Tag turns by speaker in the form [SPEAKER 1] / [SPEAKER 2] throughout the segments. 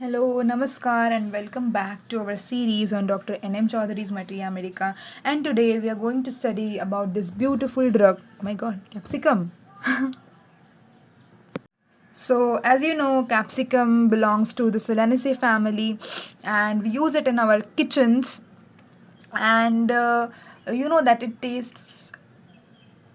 [SPEAKER 1] Hello, Namaskar, and welcome back to our series on Dr. N M Choudhuri's Materia Medica. And today we are going to study about this beautiful drug. Oh my god, capsicum! So, as you know, capsicum belongs to the Solanaceae family, and we use it in our kitchens. And you know that it tastes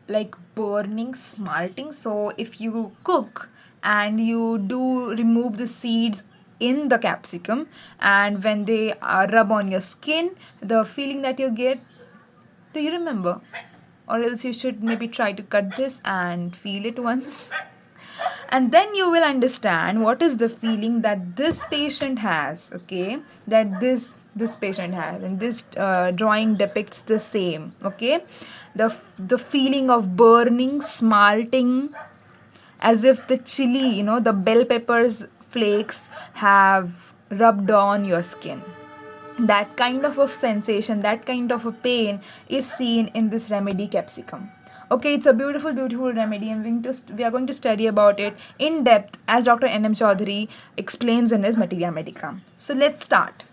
[SPEAKER 1] like burning, smarting. So if you cook and you do remove the seeds in the capsicum, and when they rub on your skin, the feeling that you get, do you remember? Or else you should maybe try to cut this and feel it once. And then you will understand what is the feeling that this patient has. Okay, that this patient has, and this drawing depicts the same. Okay, the feeling of burning, smarting, as if the chili, the bell peppers flakes have rubbed on your skin. That kind of a sensation, that kind of a pain is seen in this remedy capsicum. Okay, it's a beautiful remedy, and we are going to study about it in depth as Dr. N M Choudhuri explains in his Materia Medica. So let's start.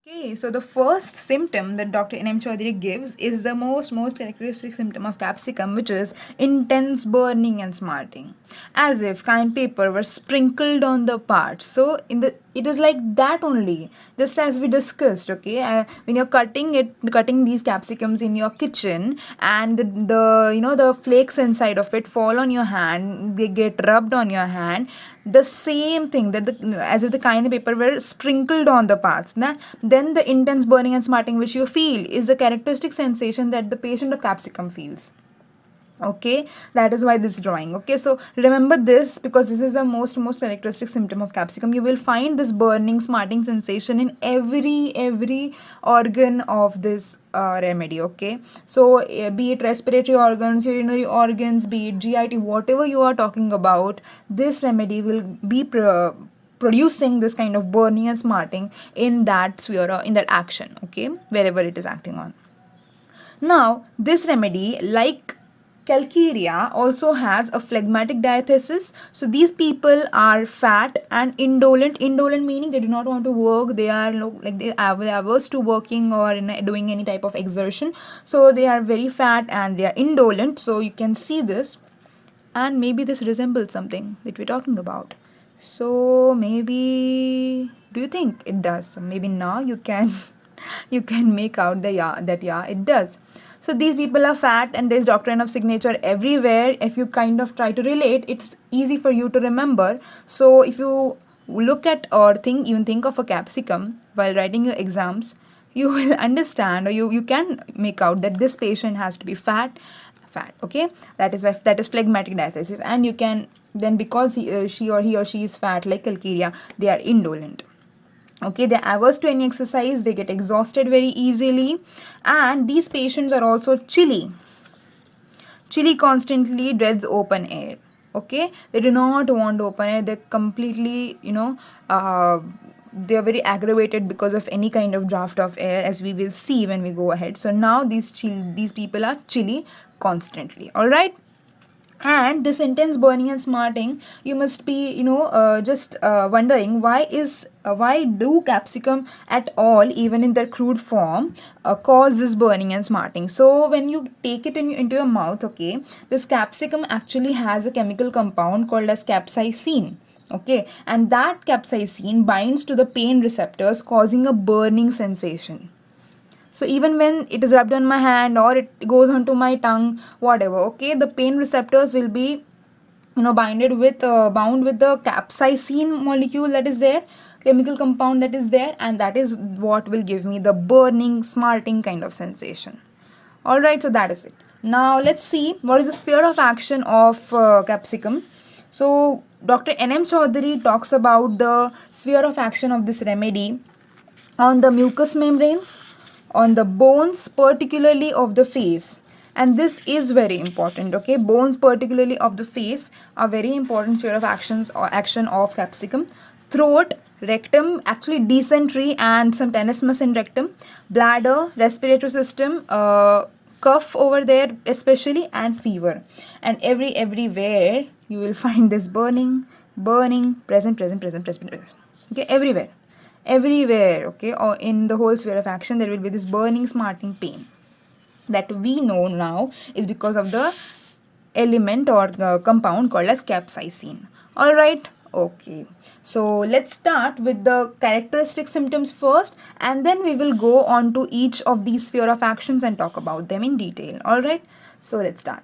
[SPEAKER 1] Okay, so the first symptom that Dr. N M Choudhuri gives is the most characteristic symptom of capsicum, which is intense burning and smarting, as if kind paper were sprinkled on the part. So it is like that only, just as we discussed. Okay, when you're cutting these capsicums in your kitchen, and the flakes inside of it fall on your hand, they get rubbed on your hand. The same thing, as if the kind paper were sprinkled on the parts. Then the intense burning and smarting which you feel is the characteristic sensation that the patient of capsicum feels. Okay, that is why this drawing. Okay, so remember this, because this is the most characteristic symptom of capsicum. You will find this burning, smarting sensation in every organ of this remedy. Okay, so be it respiratory organs, urinary organs, be it GIT, whatever you are talking about, this remedy will be producing this kind of burning and smarting in that sphere, or in that action. Okay, wherever it is acting on. Now this remedy, like Calcarea, also has a phlegmatic diathesis. So these people are fat and indolent. Indolent meaning they do not want to work. They are like they are averse to working or doing any type of exertion. So they are very fat and they are indolent. So you can see this, and maybe this resembles something that we're talking about. So maybe, do you think it does? So maybe now you can you can make out that it does. So these people are fat, and there's doctrine of signature everywhere. If you kind of try to relate, it's easy for you to remember. So if you look at or think of a capsicum while writing your exams, you will understand, or you can make out that this patient has to be fat. Okay, that is phlegmatic diathesis. And you can then, because he or she is fat like Calcarea, they are indolent. Okay, they're averse to any exercise, they get exhausted very easily, and these patients are also chilly constantly, dreads open air. Okay, they do not want open air. They're completely, they are very aggravated because of any kind of draft of air, as we will see when we go ahead. So now these people are chilly constantly. All right, and this intense burning and smarting, you must be just wondering why do capsicum at all, even in their crude form, cause this burning and smarting. So when you take it into your mouth, okay, this capsicum actually has a chemical compound called as capsaicin. Okay, and that capsaicin binds to the pain receptors, causing a burning sensation. So even when it is rubbed on my hand or it goes onto my tongue, whatever, okay, the pain receptors will be bound with the capsaicin molecule that is there, chemical compound that is there, and that is what will give me the burning, smarting kind of sensation. All right, so that is it. Now let's see what is the sphere of action of capsicum. So Dr. N M Choudhuri talks about the sphere of action of this remedy on the mucous membranes, on the bones, particularly of the face. And this is very important. Okay, bones particularly of the face are very important sphere of action of capsicum. Throat, rectum, actually dysentery and some tenesmus in rectum, bladder, respiratory system, cough over there especially, and fever. And everywhere you will find this burning present. Okay, everywhere, okay, or in the whole sphere of action there will be this burning, smarting pain that we know now is because of the element or compound called as capsaicin. All right, okay, so let's start with the characteristic symptoms first, and then we will go on to each of these sphere of actions and talk about them in detail. All right, so let's start.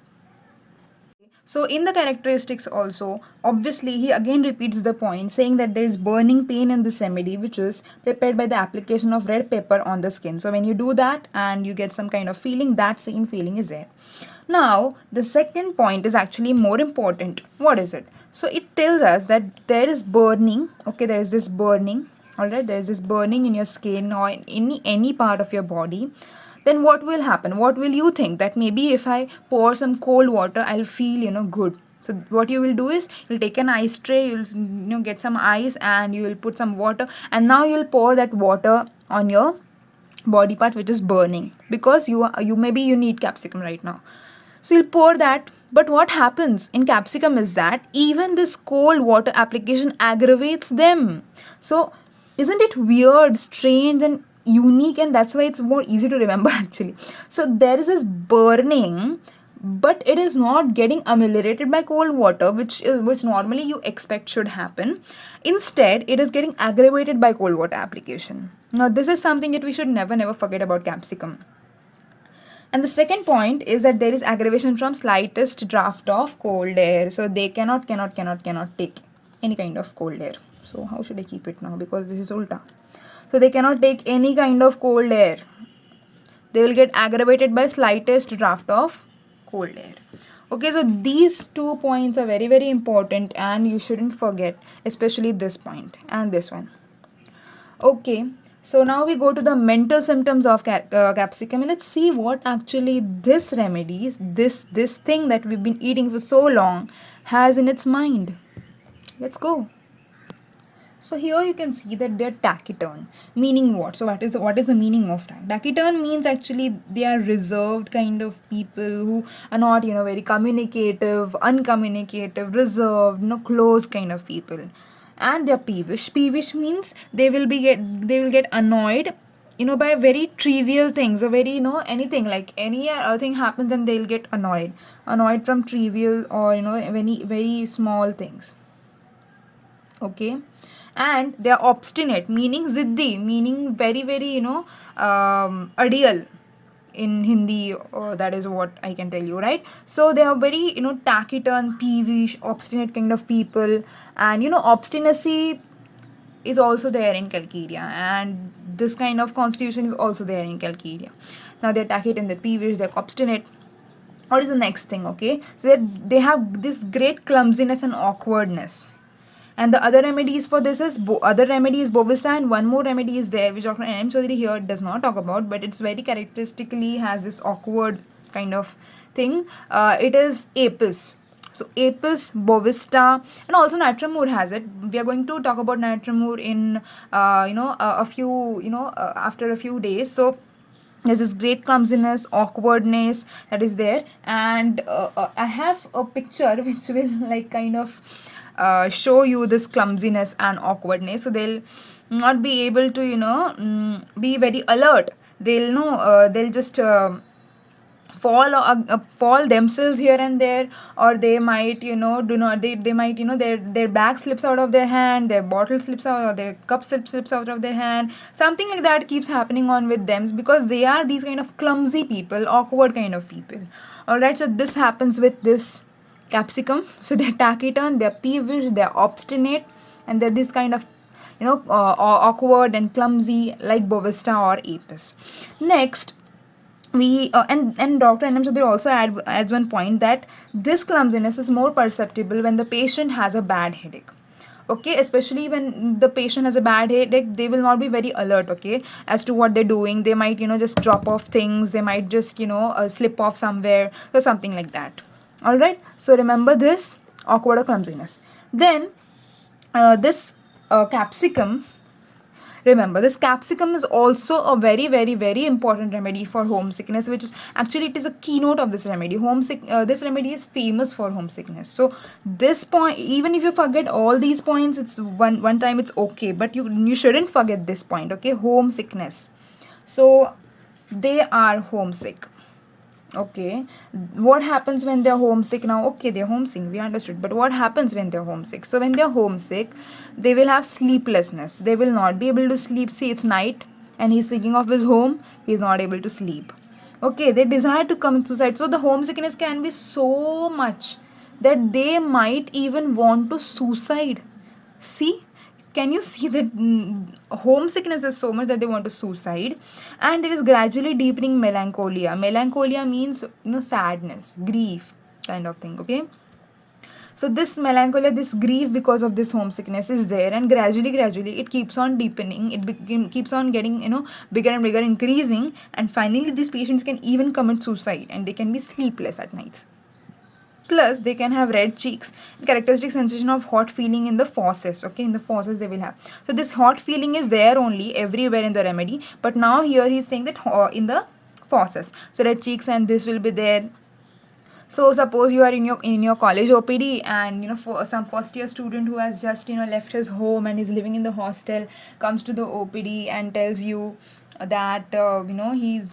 [SPEAKER 1] So in the characteristics also, obviously he again repeats the point saying that there is burning pain in this remedy which is prepared by the application of red pepper on the skin. So when you do that and you get some kind of feeling, that same feeling is there. Now the second point is actually more important. What is it? So it tells us that there is burning, okay, there is this burning, alright, there is this burning in your skin or in any part of your body. Then what will happen? What will you think? That maybe if I pour some cold water, I'll feel, good. So what you will do is you'll take an ice tray, you'll get some ice and you will put some water, and now you'll pour that water on your body part which is burning, because you maybe you need capsicum right now. So you'll pour that. But what happens in capsicum is that even this cold water application aggravates them. So isn't it weird, strange, and unique? And that's why it's more easy to remember actually. So there is this burning, but it is not getting ameliorated by cold water, which normally you expect should happen. Instead, it is getting aggravated by cold water application. Now this is something that we should never forget about capsicum. And the second point is that there is aggravation from slightest draft of cold air. So they cannot take any kind of cold air. So how should I keep it now? Because this is ulta. So they cannot take any kind of cold air. They will get aggravated by slightest draft of cold air. Okay, so these 2 points are very important and you shouldn't forget, especially this point and this one. Okay, so now we go to the mental symptoms of capsicum, and let's see what actually this remedy, this thing that we've been eating for so long, has in its mind. Let's go. So here you can see that they're taciturn. Meaning what? So what is the meaning of that? Taciturn means actually they are reserved kind of people who are not, very communicative, uncommunicative, reserved, closed kind of people. And they're peevish. Peevish means they will get annoyed, by very trivial things, or very, anything, like any thing happens and they'll get annoyed from trivial or, very small things. Okay, and they are obstinate, meaning ziddi, meaning very ideal in Hindi. That is what I can tell you, right? So they are very, taciturn, peevish, obstinate kind of people. And obstinacy is also there in calcarea, and this kind of constitution is also there in calcarea. Now they're taciturn, they're peevish, they're obstinate. What is the next thing? Okay, so that they have this great clumsiness and awkwardness. And the other remedies for this is other remedy is Bovista, and one more remedy is there which Dr. N M Choudhuri here does not talk about, but it's very characteristically has this awkward kind of thing. It is Apis. So Apis, Bovista, and also Natramur has it. We are going to talk about Natramur in a few after a few days. So there's this great clumsiness, awkwardness that is there, and I have a picture which will like kind of show you this clumsiness and awkwardness. So they'll not be able to be very alert. They'll they'll just fall themselves here and there, or they might they might their bag slips out of their hand, their bottle slips out, or their cup slips out of their hand. Something like that keeps happening on with them because they are these kind of clumsy people, awkward kind of people. All right, so this happens with this capsicum. So they're taciturn, they're peevish, they're obstinate, and they're this kind of awkward and clumsy like Bovista or Apis. Next, we and Dr. N M Choudhuri also adds one point that this clumsiness is more perceptible when the patient has a bad headache. Okay, especially when the patient has a bad headache, they will not be very alert, okay, as to what they're doing. They might just drop off things, they might just slip off somewhere or something like that. All right, so remember this awkward or clumsiness. Then this capsicum Remember, this capsicum is also a very, very, very important remedy for homesickness, which is actually, it is a keynote of this remedy. This remedy is famous for homesickness. So this point, even if you forget all these points, it's one time it's okay, but you shouldn't forget this point. Okay, homesickness. So they are homesick. Okay, what happens when they're homesick now? Okay, they're homesick, we understood, but what happens when they're homesick? So when they're homesick, they will have sleeplessness, they will not be able to sleep. See, it's night and he's thinking of his home, he's not able to sleep. Okay, they desire to commit suicide. So the homesickness can be so much that they might even want to suicide. See, can you see that homesickness is so much that they want to suicide? And it is gradually deepening melancholia. Melancholia means, sadness, grief kind of thing. Okay, so this melancholia, this grief because of this homesickness is there, and gradually it keeps on deepening. It keeps on getting, bigger and bigger, increasing, and finally these patients can even commit suicide, and they can be sleepless at night. Plus, they can have red cheeks, characteristic sensation of hot feeling in the fauces. Okay, in the fauces they will have. So this hot feeling is there only everywhere in the remedy, but now here he is saying that in the fauces. So red cheeks, and this will be there. So suppose you are in your college OPD, and for some first year student who has just left his home and is living in the hostel comes to the OPD and tells you that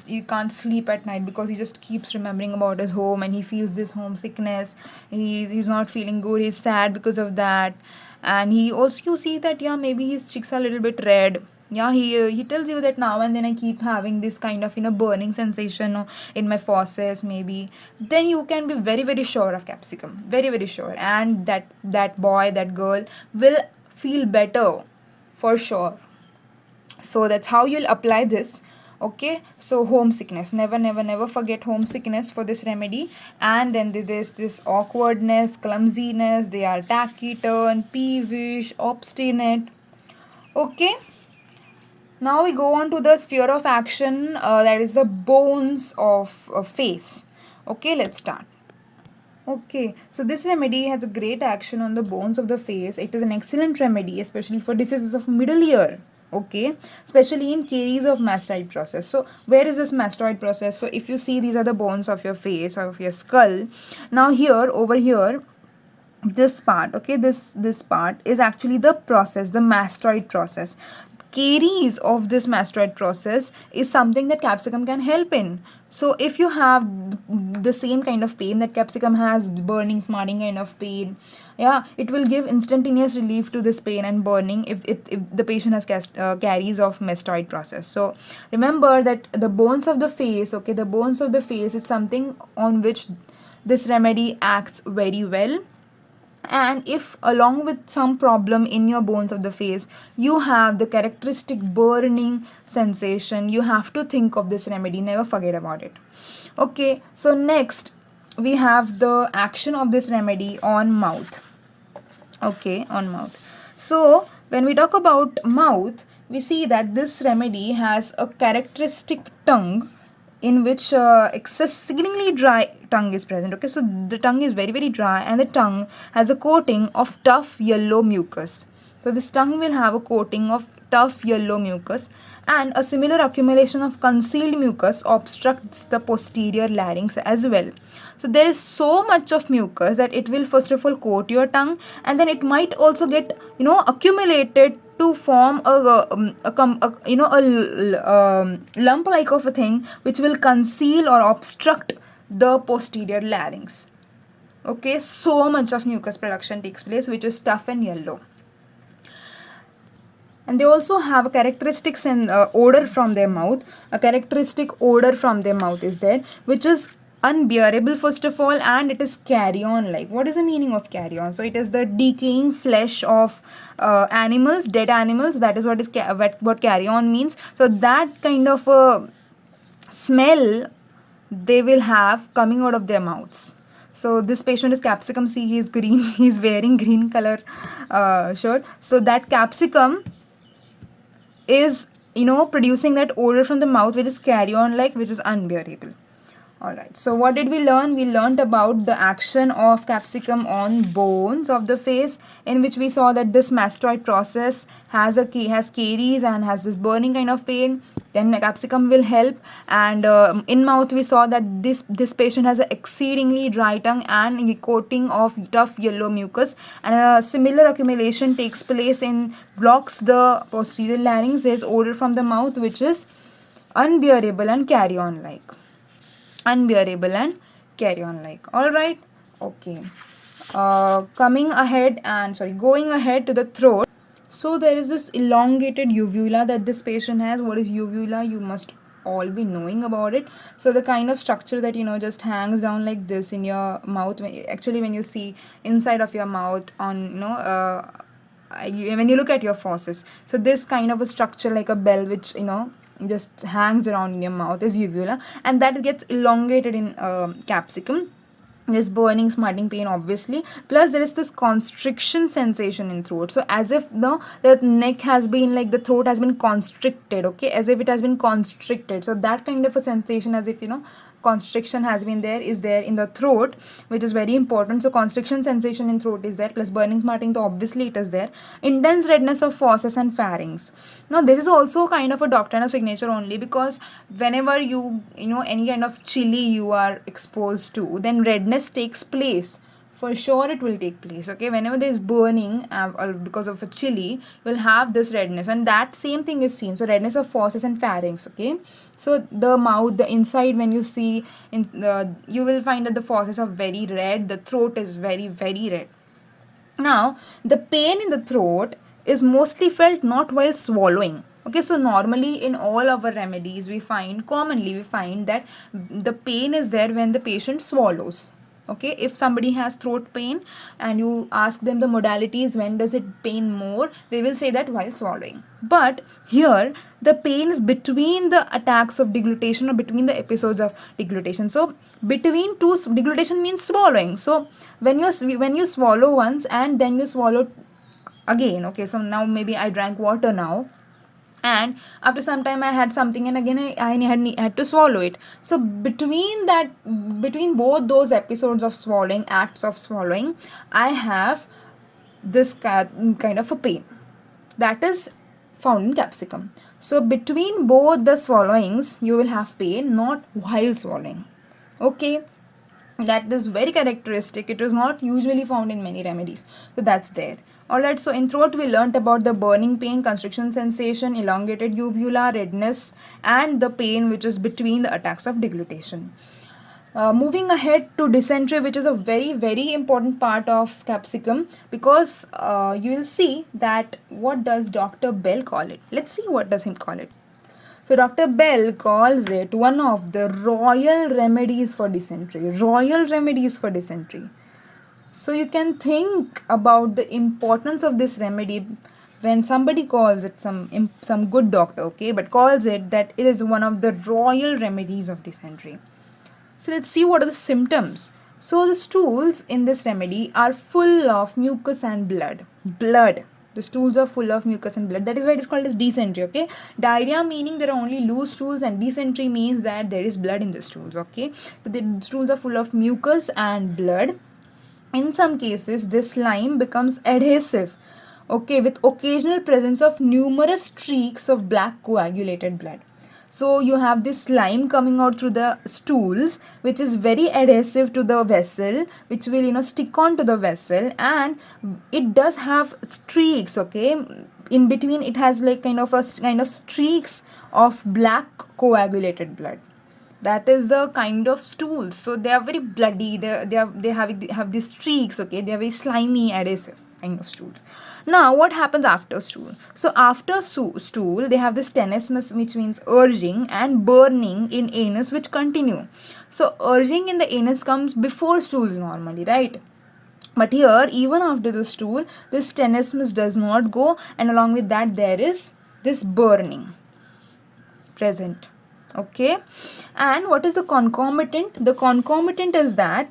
[SPEAKER 1] he can't sleep at night because he just keeps remembering about his home, and he feels this homesickness. He's not feeling good, he's sad because of that. And he also, you see that, yeah, maybe his cheeks are a little bit red. Yeah, he tells you that now and then I keep having this kind of burning sensation in my fauces maybe. Then you can be very, very sure of capsicum, very, very sure, and that boy, that girl will feel better for sure. So that's how you'll apply this. Okay, so homesickness, never forget homesickness for this remedy. And then there's this awkwardness, clumsiness, they are taciturn, peevish, obstinate. Okay, now we go on to the sphere of action, that is the bones of face. Okay, let's start. Okay, so this remedy has a great action on the bones of the face. It is an excellent remedy, especially for diseases of middle ear. Okay, especially in caries of mastoid process. So where is this mastoid process? So if you see, these are the bones of your face or of your skull. Now here, over here, this part, okay, this part is actually the process, the mastoid process. Caries of this mastoid process is something that capsicum can help in. So if you have the same kind of pain that capsicum has, burning, smarting kind of pain, yeah, it will give instantaneous relief to this pain and burning if the patient has caries of mastoid process. So remember that the bones of the face, okay, the bones of the face is something on which this remedy acts very well. And if along with some problem in your bones of the face you have the characteristic burning sensation, you have to think of this remedy, never forget about it. Okay, so next we have the action of this remedy on mouth. Okay, on mouth. So when we talk about mouth, we see that this remedy has a characteristic tongue in which exceedingly dry tongue is present. Okay, so the tongue is very, very dry, and the tongue has a coating of tough yellow mucus. So this tongue will have a coating of tough yellow mucus, and a similar accumulation of concealed mucus obstructs the posterior larynx as well. So there is so much of mucus that it will first of all coat your tongue, and then it might also get accumulated to form a lump like of a thing which will conceal or obstruct the posterior larynx. Okay, so much of mucus production takes place which is tough and yellow. And they also have a characteristic odor from their mouth. A characteristic odor from their mouth is there, which is unbearable first of all, and it is carrion like. What is the meaning of carrion? So it is the decaying flesh of animals, dead animals. That is what carrion means. So that kind of a smell they will have coming out of their mouths. So this patient is capsicum. See, he is green. He is wearing green color shirt. So that capsicum is producing that odor from the mouth which is carrion like, which is unbearable. Alright, so what did we learn? We learned about the action of capsicum on bones of the face, in which we saw that this mastoid process has caries and has this burning kind of pain. Then the capsicum will help, and in mouth we saw that this patient has an exceedingly dry tongue and a coating of tough yellow mucus, and a similar accumulation takes place in blocks the posterior larynx. There is odor from the mouth which is unbearable and carry on like. Unbearable and carry on like. All right, okay. Going ahead to the throat. So there is this elongated uvula that this patient has. What is uvula? You must all be knowing about it. So the kind of structure that just hangs down like this in your mouth. Actually, when you see inside of your mouth on when you look at your faucets, so this kind of a structure like a bell which just hangs around in your mouth is uvula, and that gets elongated in capsicum. There's burning, smarting pain, obviously. Plus, there is this constriction sensation in throat. So, as if the neck has been like the throat has been constricted, okay, as if it has been constricted. So, that kind of a sensation, as if constriction has been there, is there in the throat, which is very important. So, constriction sensation in throat is there. Plus, burning, smarting, so obviously it is there. Intense redness of fauces and pharynx. Now, this is also kind of a doctrine of signature only, because whenever any kind of chili you are exposed to, then redness takes place. For sure it will take place, okay. Whenever there is burning because of a chili, you will have this redness, and that same thing is seen. So redness of fauces and pharynx, okay. So the mouth, the inside, when you see you will find that the fauces are very red, the throat is very very red. Now the pain in the throat is mostly felt not while swallowing. Okay, so normally in all our remedies commonly we find that the pain is there when the patient swallows. Okay, if somebody has throat pain and you ask them the modalities, when does it pain more, they will say that while swallowing. But here the pain is between the attacks of deglutition or between the episodes of deglutition. So between two, deglutition means swallowing. So when you swallow once and then you swallow again, okay, so now maybe I drank water now, and after some time I had something, and again I had to swallow it. So between both those episodes of swallowing, acts of swallowing, I have this kind of a pain that is found in capsicum. So between both the swallowings you will have pain, not while swallowing. Okay, that is very characteristic. It is not usually found in many remedies, so that's there. Alright, so in throat we learnt about the burning pain, constriction sensation, elongated uvula, redness, and the pain which is between the attacks of deglutition. Moving ahead to dysentery, which is a very very important part of capsicum, because you will see that what does Dr. Bell call it. Let's see what does him call it. So Dr. Bell calls it one of the royal remedies for dysentery. Royal remedies for dysentery. So you can think about the importance of this remedy when somebody calls it, some good doctor, okay, but calls it that it is one of the royal remedies of dysentery. So let's see what are the symptoms. So the stools in this remedy are full of mucus and blood. The stools are full of mucus and blood. That is why it is called as dysentery, okay. Diarrhea meaning there are only loose stools, and dysentery means that there is blood in the stools, okay. So the stools are full of mucus and blood. In some cases, this slime becomes adhesive, okay, with occasional presence of numerous streaks of black coagulated blood. So you have this slime coming out through the stools, which is very adhesive to the vessel, which will stick on to the vessel, and it does have streaks, okay. In between it has like kind of streaks of black coagulated blood. That is the kind of stools. So they are very bloody. They have these streaks. Okay, they are very slimy, adhesive kind of stools. Now, what happens after stool? So after stool, they have this tenesmus, which means urging, and burning in anus, which continue. So urging in the anus comes before stools normally, right? But here, even after the stool, this tenesmus does not go, and along with that, there is this burning present. Okay, and what is the concomitant? The concomitant is that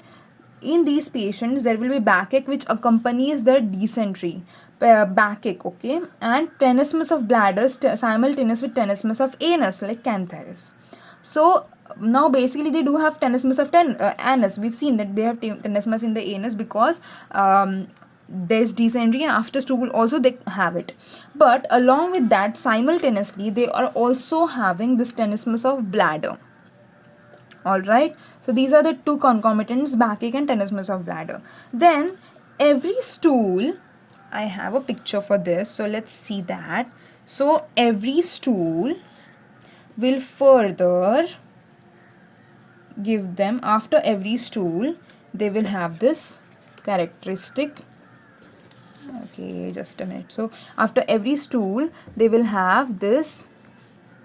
[SPEAKER 1] in these patients there will be backache which accompanies the dysentery. Backache, okay, and tenesmus of bladder simultaneous with tenesmus of anus like cantharis. So now basically they do have tenesmus of anus. We've seen that they have tenesmus in the anus because there's dysentery, and after stool also they have it. But along with that, simultaneously they are also having this tenesmus of bladder. Alright, so these are the two concomitants, backache and tenesmus of bladder. Then every stool, I have a picture for this, so let's see that. So every stool will further give them, after every stool they will have this characteristic. Okay, just a minute. So after every stool they will have this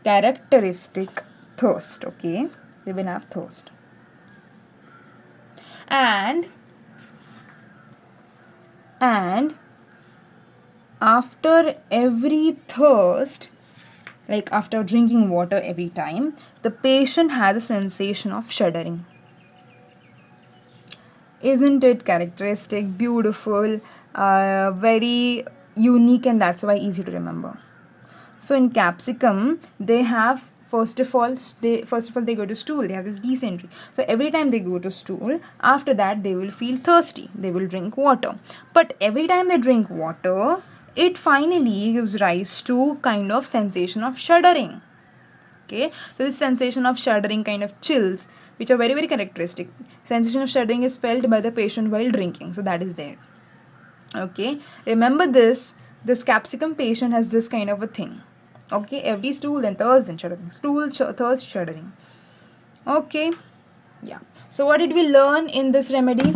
[SPEAKER 1] characteristic thirst. Okay, they will have thirst. And after every thirst, like after drinking water every time, the patient has a sensation of shuddering. Isn't it characteristic, beautiful, very unique, and that's why easy to remember. So in Capsicum, they have first of all they go to stool. They have this dysentery. So every time they go to stool, after that they will feel thirsty. They will drink water. But every time they drink water, it finally gives rise to kind of sensation of shuddering. Okay, so this sensation of shuddering, kind of chills, which are very very characteristic. Sensation of shuddering is felt by the patient while drinking. So that is there. Okay, remember this. This Capsicum patient has this kind of a thing. Okay, every stool, then thirst, then shuddering. Stool, thirst, shuddering. Okay, yeah. So what did we learn in this remedy?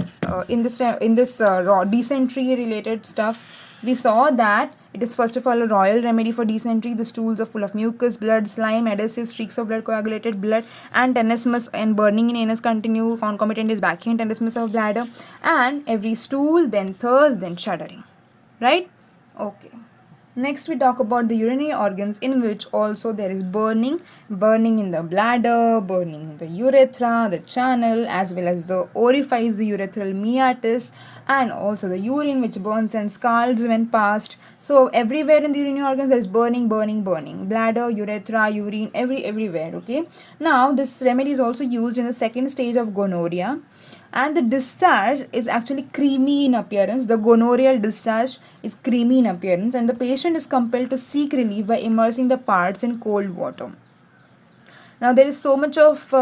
[SPEAKER 1] In this raw dysentery related stuff, we saw that it is first of all a royal remedy for dysentery. The stools are full of mucus, blood, slime, adhesive, streaks of blood, coagulated blood, and tenesmus and burning in anus continue. Concomitant is backache and tenesmus of bladder. And every stool, then thirst, then shuddering. Right? Okay. Next we talk about the urinary organs, in which also there is burning in the bladder, burning in the urethra, the channel, as well as the orifice, the urethral meatus, and also the urine which burns and scalds when passed. So everywhere in the urinary organs there is burning, bladder, urethra, urine, everywhere. Okay, now this remedy is also used in the second stage of gonorrhea, and the discharge is actually creamy in appearance. The gonorrheal discharge is creamy in appearance, and the patient is compelled to seek relief by immersing the parts in cold water. Now there is so much of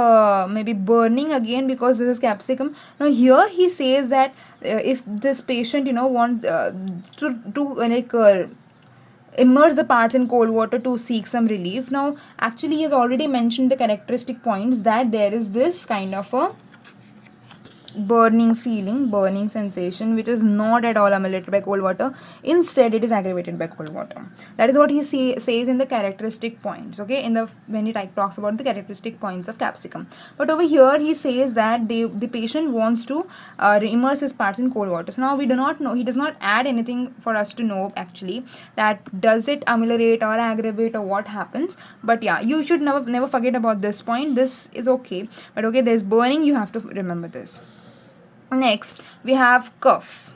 [SPEAKER 1] maybe burning again because this is Capsicum. Now here he says that if this patient want to immerse the parts in cold water to seek some relief. Now actually he has already mentioned the characteristic points, that there is this kind of a burning feeling, burning sensation, which is not at all ameliorated by cold water. Instead it is aggravated by cold water. That is what he says in the characteristic points. Okay, in the when he talks about the characteristic points of Capsicum. But over here he says that the patient wants to immerse his parts in cold water. So now we do not know, he does not add anything for us to know actually that does it ameliorate or aggravate or what happens. But yeah, you should never forget about this point. This is okay, but okay, there's burning, you have to remember this. Next we have cough.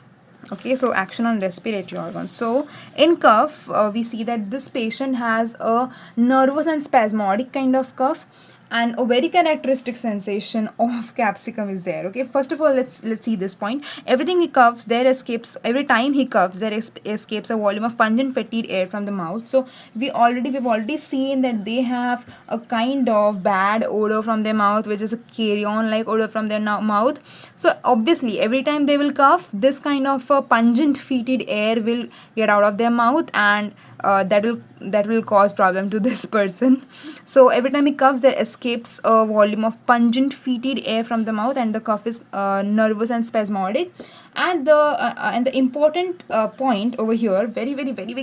[SPEAKER 1] Okay, so action on respiratory organs. So in cough, we see that this patient has a nervous and spasmodic kind of cough, and a very characteristic sensation of Capsicum is there. Okay, first of all, let's see this point. Everything he coughs, every time he coughs, there escapes a volume of pungent fetid air from the mouth. So we've already seen that they have a kind of bad odor from their mouth, which is a carrion like odor from their mouth. So obviously every time they will cough, this kind of a pungent fetid air will get out of their mouth, and that will cause problem to this person. So every time he coughs, there escapes a volume of pungent fetid air from the mouth, and the cough is nervous and spasmodic. And the important point over here, very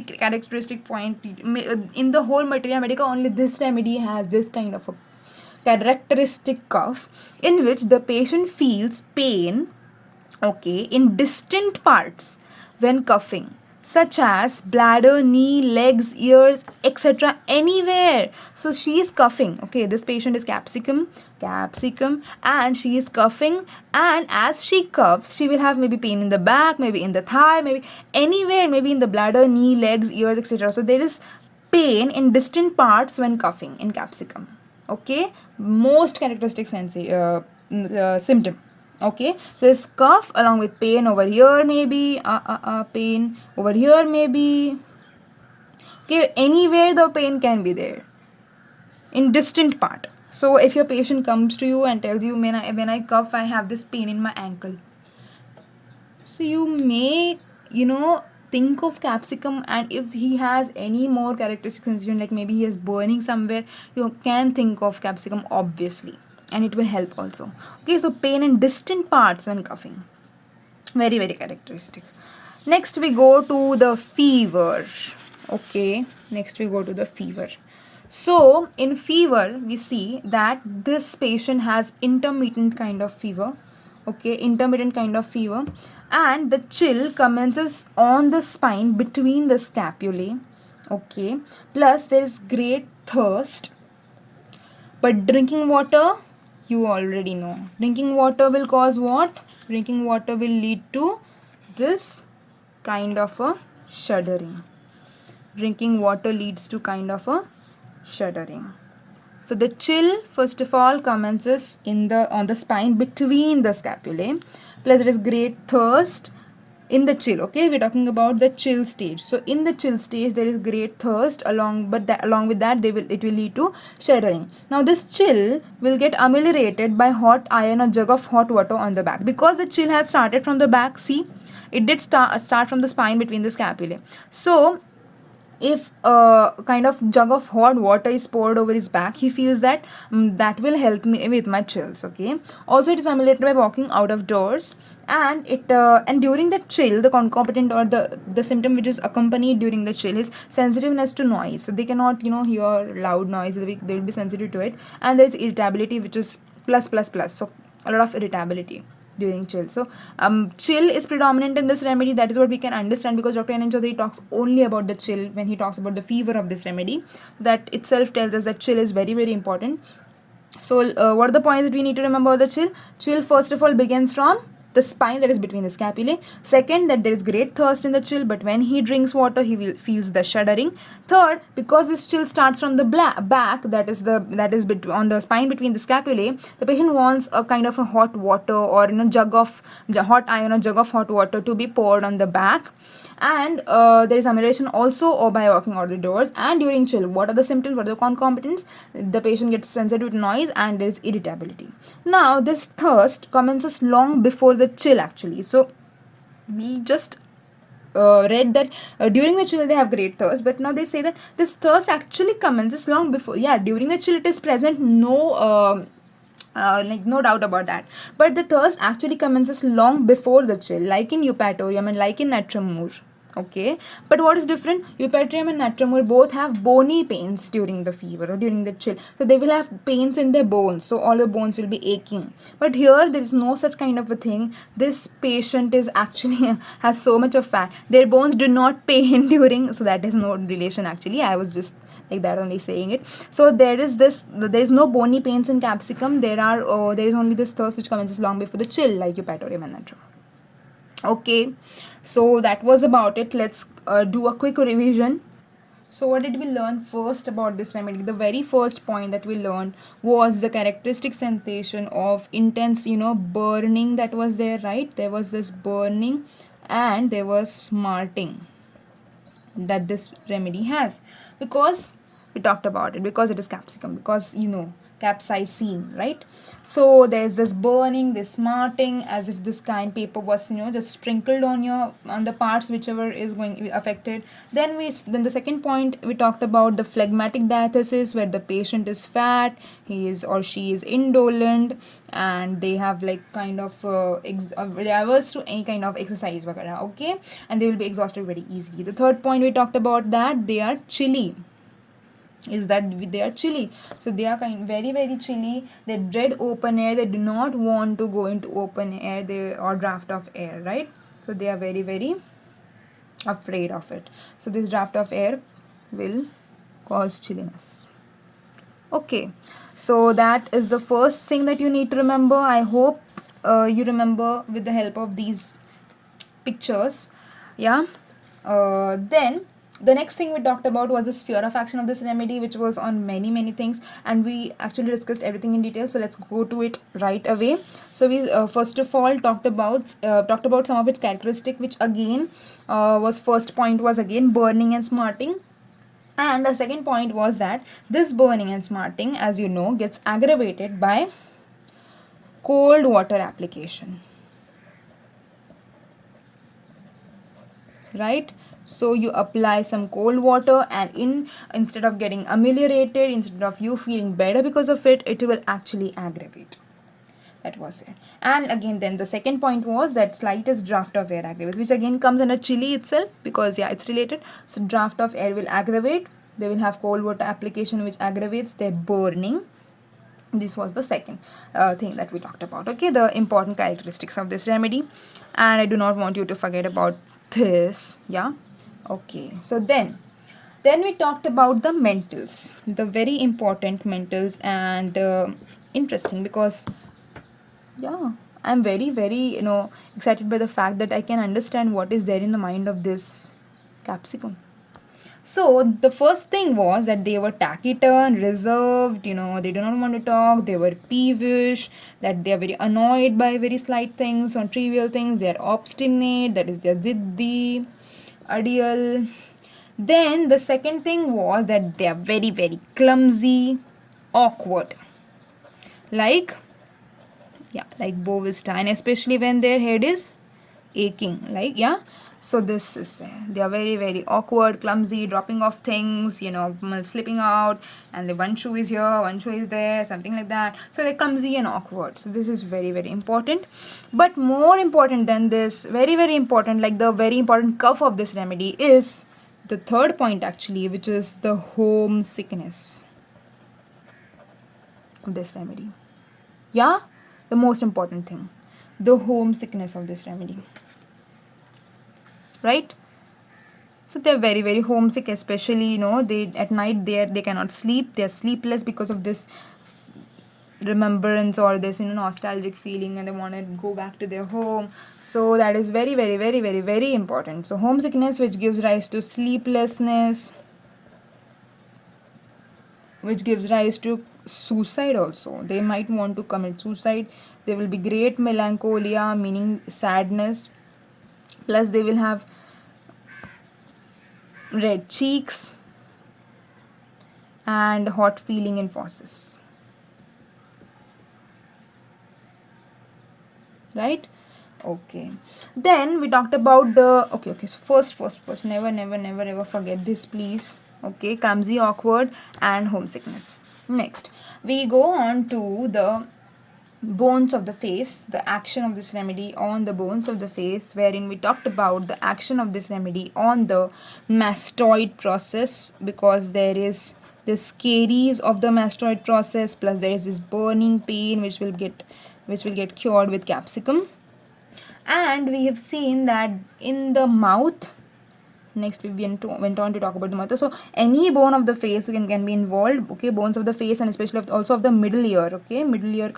[SPEAKER 1] characteristic point in the whole Materia Medica, only this remedy has this kind of a characteristic cough, in which the patient feels pain, okay, in distant parts when coughing, such as bladder, knee, legs, ears, etc., anywhere. So she is coughing. Okay, this patient is Capsicum, and she is coughing, and as she coughs, she will have maybe pain in the back, maybe in the thigh, maybe anywhere, maybe in the bladder, knee, legs, ears, etc. So there is pain in distant parts when coughing in Capsicum. Okay, most characteristic symptom. Okay, this cough along with pain over here maybe, pain over here maybe. Okay, anywhere the pain can be there, in distant part. So if your patient comes to you and tells you, when I cough, I have this pain in my ankle. So you may, think of capsicum, and if he has any more characteristic sensation, like maybe he is burning somewhere, you can think of capsicum obviously, and it will help also. Okay, so pain in distant parts when coughing. Very, very characteristic. Next we go to the fever. Okay, next we go to the fever. So in fever we see that this patient has intermittent kind of fever. Okay, intermittent kind of fever, and the chill commences on the spine between the scapulae. Okay, plus there is great thirst, but drinking water, you already know. Drinking water will cause what? Drinking water will lead to this kind of a shuddering. Drinking water leads to kind of a shuddering. So the chill, first of all, commences on the spine between the scapulae. Plus there is great thirst in the chill. Okay, we're talking about the chill stage. So in the chill stage there is great thirst, along with that it will lead to shuddering. Now this chill will get ameliorated by hot iron or jug of hot water on the back, because the chill has started from the back. See, it did start from the spine between the scapulae. So if a kind of jug of hot water is poured over his back, he feels that that will help me with my chills. Okay, also it is ameliorated by walking out of doors, and during the chill, the concomitant or the symptom which is accompanied during the chill is sensitiveness to noise. So they cannot hear loud noise, they will be sensitive to it. And there is irritability, which is plus, so a lot of irritability during chill. So chill is predominant in this remedy. That is what we can understand, because Dr. N M Choudhuri talks only about the chill when he talks about the fever of this remedy. That itself tells us that chill is very, very important. So what are the points that we need to remember about the chill? Chill, first of all, begins from the spine, that is between the scapulae. Second, that there is great thirst in the chill, but when he drinks water, feels the shuddering. Third, because this chill starts from the back, that is on the spine between the scapulae, the patient wants a kind of a hot water, or jug of hot iron or jug of hot water to be poured on the back. And there is amelioration also, or by walking out the doors. And during chill, what are the symptoms, what are the concomitants? The patient gets sensitive to noise, and there is irritability. Now this thirst commences long before the chill actually. So we just read that during the chill they have great thirst, but now they say that this thirst actually commences long before. Yeah, during the chill it is present, no doubt about that, but the thirst actually commences long before the chill, like in eupatorium and like in natramur. Okay, but what is different? Eupatorium and natramur both have bony pains during the fever or during the chill, so they will have pains in their bones, so all the bones will be aching. But here there is no such kind of a thing. This patient is actually has so much of fat, their bones do not pain during, so that is no relation actually. I was just like that only saying it. So there is no bony pains in capsicum. There is only this thirst which commences long before the chill, like eupatorium and natrum. Okay, so that was about it. Let's do a quick revision. So what did we learn first about this remedy? The very first point that we learned was the characteristic sensation of intense, burning that was there, right? There was this burning and there was smarting that this remedy has, because we talked about it, because it is capsicum, because capsaicin, right? So there's this burning, this smarting, as if this kind paper was just sprinkled on the parts whichever is going to be affected. Then the second point, we talked about the phlegmatic diathesis, where the patient is fat, he is or she is indolent, and they have like kind of they are averse to any kind of exercise वगैरह. Okay, and they will be exhausted very easily. The third point, we talked about that they are chilly, so they are very, very chilly. They dread open air, they do not want to go into open air, or draft of air, right? So they are very, very afraid of it. So this draft of air will cause chilliness. Okay, so that is the first thing that you need to remember. I hope you remember with the help of these pictures. Yeah. Then The next thing we talked about was the sphere of action of this remedy, which was on many things, and we actually discussed everything in detail. So let's go to it right away. So we first of all talked about some of its characteristic, which again was first point was again burning and smarting. And the second point was that this burning and smarting, as you know, gets aggravated by cold water application, right? So you apply some cold water, and instead of getting ameliorated, instead of you feeling better because of it, it will actually aggravate. That was it. And again, then the second point was that slightest draft of air aggravates, which again comes under chili itself, because yeah, it's related. So draft of air will aggravate. They will have cold water application, which aggravates their burning. This was the second thing that we talked about. Okay, the important characteristics of this remedy, and I do not want you to forget about this. Yeah. Okay, so then we talked about the mentals, the very important mentals, and interesting, because yeah, I'm very excited by the fact that I can understand what is there in the mind of this capsicum. So the first thing was that they were taciturn, reserved, they do not want to talk, they were peevish, that they are very annoyed by very slight things or trivial things, they are obstinate, that is, they are ziddi, ideal. Then the second thing was that they are very clumsy, awkward. Like, yeah, like Bovista, and especially when their head is aching, like, yeah. So this is they are very awkward, clumsy, dropping off things, slipping out, and the one shoe is here, one shoe is there, something like that. So they're clumsy and awkward. So this is very important. But more important than this, very important, like the very important cuff of this remedy is the third point actually, which is the homesickness of this remedy. Yeah, the most important thing, the homesickness of this remedy, right? So they're very homesick, especially they at night they cannot sleep, they're sleepless because of this remembrance or this nostalgic feeling, and they want to go back to their home. So that is very important. So homesickness, which gives rise to sleeplessness, which gives rise to suicide also. They might want to commit suicide. There will be great melancholia, meaning sadness, plus they will have red cheeks and hot feeling in fauces, right? Okay, then we talked about the okay, so first, never ever forget this, please. Okay, clumsy, awkward, and homesickness. Next, we go on to the bones of the face, the action of this remedy on the bones of the face, wherein we talked about the action of this remedy on the mastoid process, because there is this caries of the mastoid process, plus there is this burning pain which will get cured with capsicum. And we have seen that in the mouth. Next, we went on to talk about the mouth. So any bone of the face can be involved. Okay, bones of the face, and especially also of the middle ear. Okay, middle ear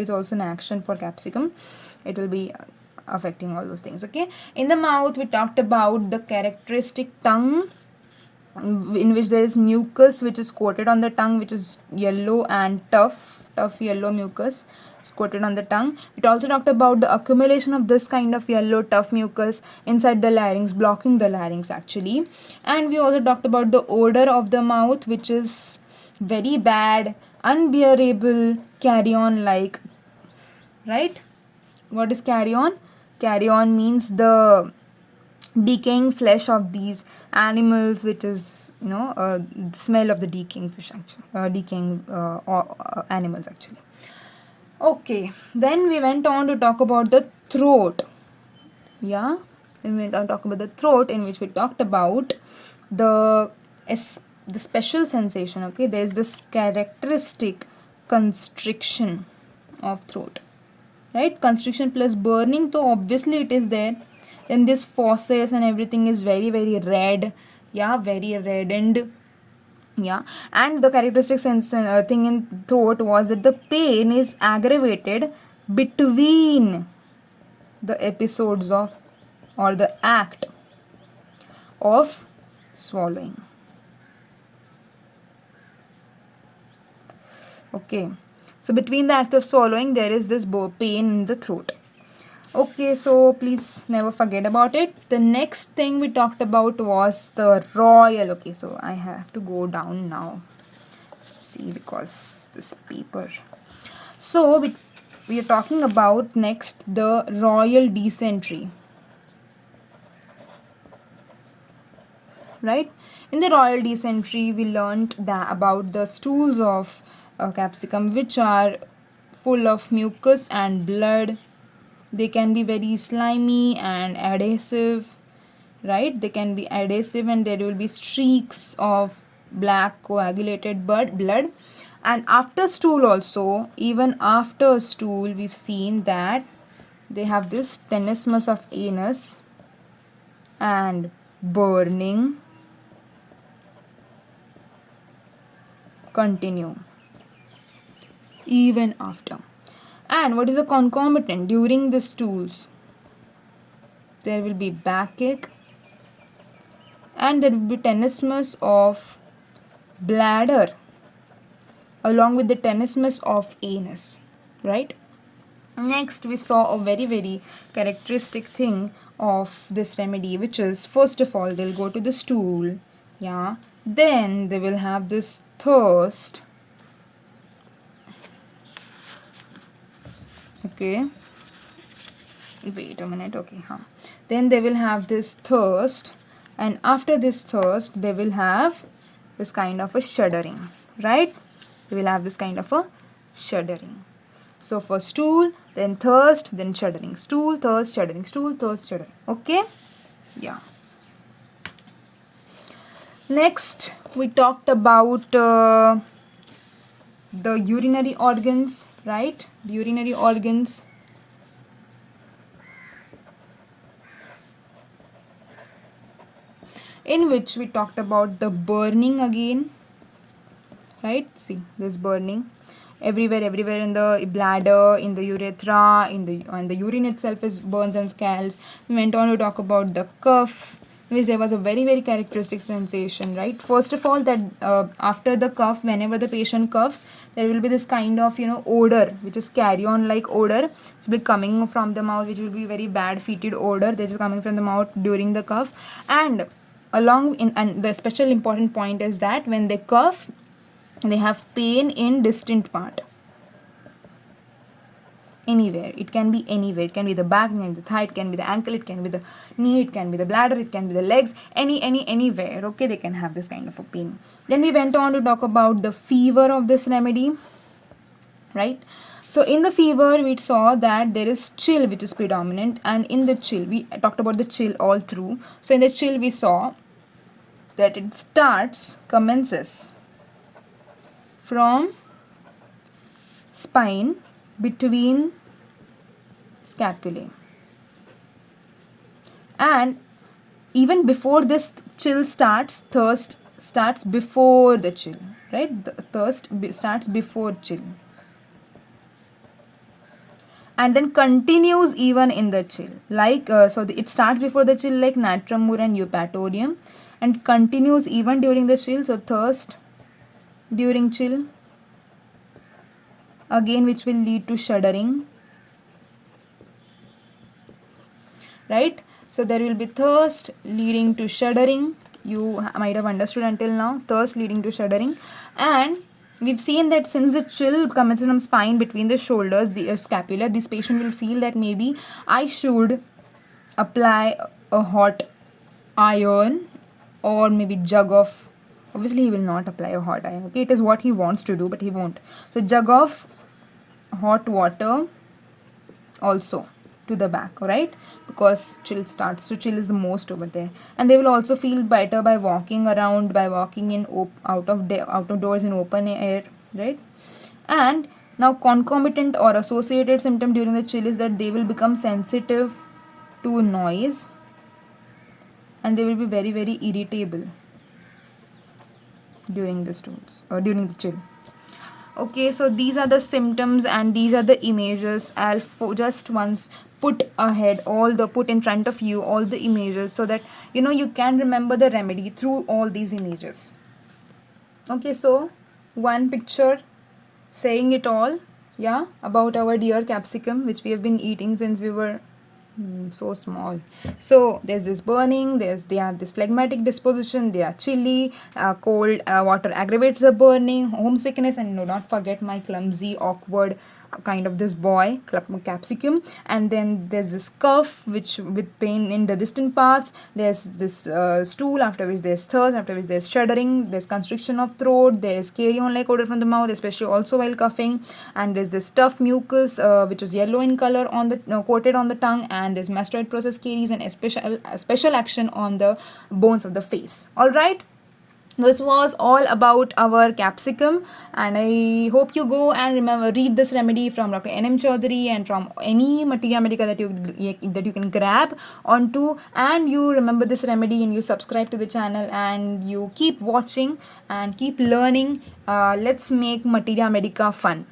[SPEAKER 1] is also an action for capsicum. It will be affecting all those things. Okay, in the mouth, we talked about the characteristic tongue, in which there is mucus which is coated on the tongue, which is yellow and tough yellow mucus is coated on the tongue. It also talked about the accumulation of this kind of yellow tough mucus inside the larynx, blocking the larynx actually. And we also talked about the odor of the mouth, which is very bad, unbearable, carrion like, right? What is carrion? Carrion means the decaying flesh of these animals, which is smell of the decaying fish actually, decaying animals actually. Okay, then we went on to talk about the throat. Yeah, then we went on to talk about the throat, in which we talked about the special sensation. Okay, there is this characteristic constriction of throat, right? Constriction plus burning, so obviously it is there. Then this fauces and everything is very red. Yeah, very red. And yeah, and the characteristic thing in throat was that the pain is aggravated between the episodes of, or the act of swallowing. Okay, so between the act of swallowing there is this pain in the throat. Okay, so please never forget about it. The next thing we talked about was the royal. Okay, so I have to go down now. See, because this paper. So we are talking about next the royal dysentery. Right? In the royal dysentery, we learned that about the stools of capsicum, which are full of mucus and blood. They can be very slimy and adhesive, right? They can be adhesive and there will be streaks of black coagulated blood. And after stool also, even after stool, we've seen that they have this tenesmus of anus and burning continue even after. And what is the concomitant during the stools? There will be backache and there will be tenesmus of bladder along with the tenesmus of anus, right? Next, we saw a very characteristic thing of this remedy, which is first of all they'll go to the stool, yeah, then they will have this thirst. Okay, wait a minute. Okay, then they will have this thirst, and after this thirst they will have this kind of a shuddering, right? They will have this kind of a shuddering. So for stool, then thirst, then shuddering. Stool, thirst, shuddering. Stool, thirst, shuddering. Okay? Yeah. Next, we talked about the urinary organs, right? The urinary organs. In which we talked about the burning again, right? See, this burning everywhere in the bladder, in the urethra, in the and the urine itself is burns and scalds. We went on to talk about the cough, which there was a very characteristic sensation, right? First of all, that after the cough, whenever the patient coughs, there will be this kind of odor, which is carry-on like odor, which will be coming from the mouth, which will be very bad fetid odor that is coming from the mouth during the cough. And and the special important point is that when they cough, they have pain in distant part, anywhere. It can be anywhere. It can be the back, it can be the thigh, it can be the ankle, it can be the knee, it can be the bladder, it can be the legs, anywhere. Okay, they can have this kind of a pain. Then we went on to talk about the fever of this remedy, right? So in the fever, we saw that there is chill which is predominant, and in the chill, we talked about the chill all through. So in the chill, we saw that it commences from spine between scapulae, and even before this chill starts, thirst starts before the chill, right? The thirst starts before chill and then continues even in the chill, like it starts before the chill like natrum mur and eupatorium, and continues even during the chill. So thirst during chill again, which will lead to shuddering, right? So there will be thirst leading to shuddering. You might have understood until now, thirst leading to shuddering. And we've seen that since the chill comes from spine between the shoulders, the scapula, this patient will feel that maybe I should apply a hot iron or maybe jug of, obviously he will not apply a hot iron, okay? It is what he wants to do, but he won't. So jug of hot water also to the back, right? Because chill starts, so chill is the most over there. And they will also feel better by walking around, by walking in out of doors in open air, right? And now concomitant or associated symptom during the chill is that they will become sensitive to noise and they will be very irritable during the stools or during the chill. Okay, so these are the symptoms and these are the images. I'll just once put in front of you all the images, so that you can remember the remedy through all these images. Okay, so one picture saying it all, yeah, about our dear capsicum, which we have been eating since we were so small. So there's this burning, they have this phlegmatic disposition, they are chilly, cold water aggravates the burning, homesickness, and do not forget my clumsy, awkward kind of this boy capsicum. And then there's this cough which with pain in the distant parts, there's this stool, after which there's thirst, after which there's shuddering, there's constriction of throat, there's carrion like odor from the mouth, especially also while coughing, and there's this tough mucus which is yellow in color on the coated on the tongue, and this mastoid process carries an special action on the bones of the face. All right, this was all about our capsicum, and I hope you go and read this remedy from Dr. N M Choudhuri and from any Materia Medica that you can grab onto, and you remember this remedy and you subscribe to the channel and you keep watching and keep learning. Let's make Materia Medica fun.